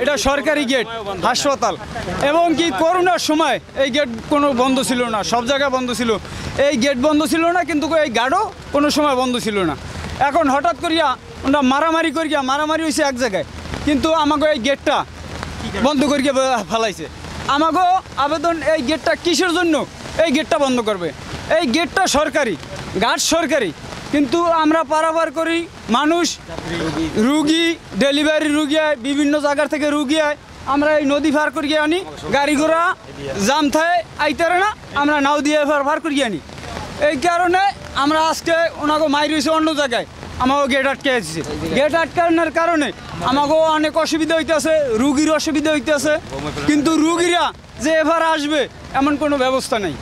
এটা সরকারি গেট হাসপাতাল, এবং কি করোনার সময় এই গেট কোনো বন্ধ ছিল না, সব জায়গায় বন্ধ ছিল। এই গেট বন্ধ ছিল না, কিন্তু এই গার্ডও কোনো সময় বন্ধ ছিল না। এখন হঠাৎ করিয়া ওরা মারামারি হয়েছে এক জায়গায়, কিন্তু আমাকে এই গেটটা বন্ধ করিয়া ফেলাইছে। আমাকেও আবেদন, এই গেটটা কিসের জন্য এই গেটটা বন্ধ করবে? এই গেটটা সরকারি, গার্ড সরকারি, কিন্তু আমরা পারাপার করি মানুষ, রুগী, ডেলিভারি রুগী আয়, বিভিন্ন জায়গার থেকে রুগী আয়, আমরা এই নদী পার করিয়ে আনি, গাড়ি ঘোড়া জাম থায় আইতারে না, আমরা নাও দিয়ে পার করিয়ে আনি। এই কারণে আমরা আজকে ওনাকে মাইর হয়েছে অন্য জায়গায়, আমাকেও গেট আটকে আসছে। গেট আটকানোর কারণে আমাকেও অনেক অসুবিধা হইতেছে, রুগীর অসুবিধা হইতেছে, কিন্তু রুগীরা যে এবার আসবে এমন কোনো ব্যবস্থা নেই।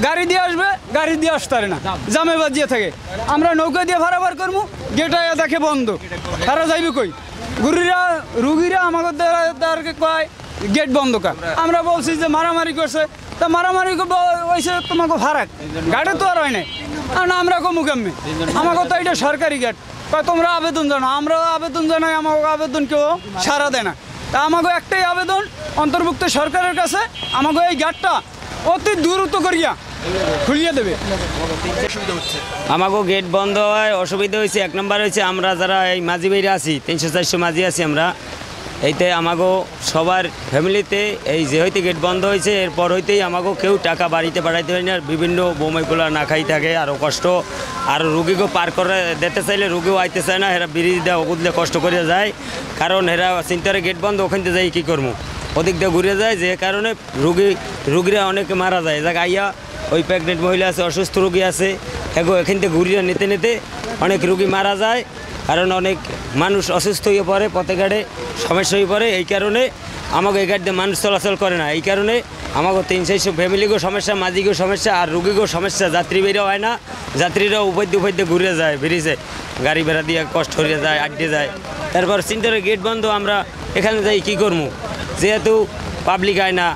গাড়ি দিয়ে আসবে, গাড়ি দিয়ে আসতে পারে না, জামে বাজিয়ে থাকে। আমরা নৌকা দিয়ে ভাড়াবার করবো, গেটে দেখে বন্ধ, তারা যাইবে কই? রুগীরা আমাদের দ্বারকে কয় গেট বন্ধ কর। আমরা বলছি যে মারামারি করছে, তা মারামারি হয়েছে তোমাকে ভাড়াক, গাড়ি তো আর হয় নাই। না আমরা কমু কেমনি, আমাকে তো এটা সরকারি গেট, তোমরা আবেদন জানো, আমরাও আবেদন জানাই, আমাকে আবেদন কেউ সাড়া দেয় না। তা আমাকে একটাই আবেদন অন্তর্ভুক্ত সরকারের কাছে, আমাকে এই গেটটা অতি দ্রুত করিয়া খুলিয়ে দেবে। আমাকেও গেট বন্ধ হয় অসুবিধা হয়েছে। এক নম্বর হয়েছে আমরা যারা এই মাঝি বাইরে আছি, 300-400 মাঝি আছি আমরা, এইতে আমাকেও সবার ফ্যামিলিতে এই যে হইতে গেট বন্ধ হয়েছে এরপর হইতেই আমাকেও কেউ টাকা বাড়িতে পাঠাইতে হয় না, বিভিন্ন বৌমাইগুলো না খাই থাকে, আরও কষ্ট। আর রুগীকেও পার করে দিতে চাইলে রুগীও আইতে চায় না, এরা ব্রিজ দেওয়া ওগুদলে কষ্ট করে যায়, কারণ এরা চিন্তারে গেট বন্ধ, ওখানতে যাই কী করবো, ওদিক দিয়ে ঘুরে যায়, যে কারণে রুগীরা অনেকে মারা যায়। যাক আইয়া ওই প্রেগনেন্ট মহিলা আছে, অসুস্থ রুগী আছে, এখান থেকে ঘুরিয়ে নিতে অনেক রুগী মারা যায়, কারণ অনেক মানুষ অসুস্থ হয়ে পড়ে, পথে ঘাটে সমস্যা হয়ে পড়ে। এই কারণে আমাকে এই ঘাট দিয়ে মানুষ চলাচল করে না। এই কারণে আমাকে 300-400 ফ্যামিলিকেও সমস্যা, মাঝিকেও সমস্যা, আর রুগীকেও সমস্যা, যাত্রী বেরো হয় না, যাত্রীরা উপাধ্য ঘুরে যায়, বেরিয়েছে গাড়ি বেড়া দিয়ে কষ্ট হয়ে যায়, আড্ডে যায়। তারপর চিন্তার গেট বন্ধ, আমরা এখানে যাই কী করবো, যেহেতু পাবলিক হয় না,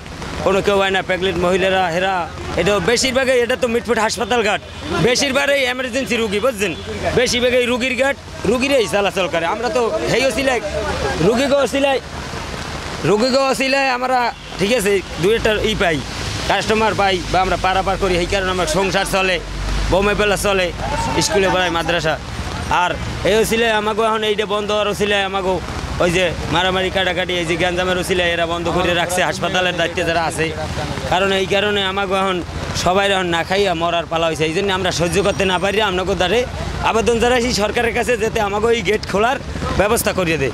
কোনো কেউ হয় না, প্রেগনেন্ট মহিলারা হেরা, এটা বেশিরভাগই, এটা তো মিটফুট হাসপাতাল ঘাট, বেশিরভাগই এমার্জেন্সি রুগী, বুঝছেন, বেশিরভাগই রুগীর ঘাট, রুগীরাই চলাচল করে। আমরা তো হেইও সিলাই, রুগীকেও সিলাই, আমরা ঠিক আছে দুই একটা পাই, কাস্টমার পাই, বা আমরা পারাপার করি, এই কারণে আমার সংসার চলে, বৌমে পেলা চলে, স্কুলে পড়াই, মাদ্রাসা। আর এইও সিলাই আমাকেও এখন এইটা বন্ধ আরও সিলাই আমাকেও ওই যে মারামারি কাটাকাটি, এই যে গ্যাঞ্জামের ওসিলা এরা বন্ধ করে রাখছে, হাসপাতালের দায়িত্বে যারা আছে, কারণ এই কারণে আমাকে এখন সবাই এখন না খাইয়া মরার পালা হয়েছে। এই জন্য আমরা সহ্য করতে না পারি, আপনাকে দ্বারে আবেদন জানাইছি সরকারের কাছে, যাতে আমাকে এই গেট খোলার ব্যবস্থা করিয়ে দেয়।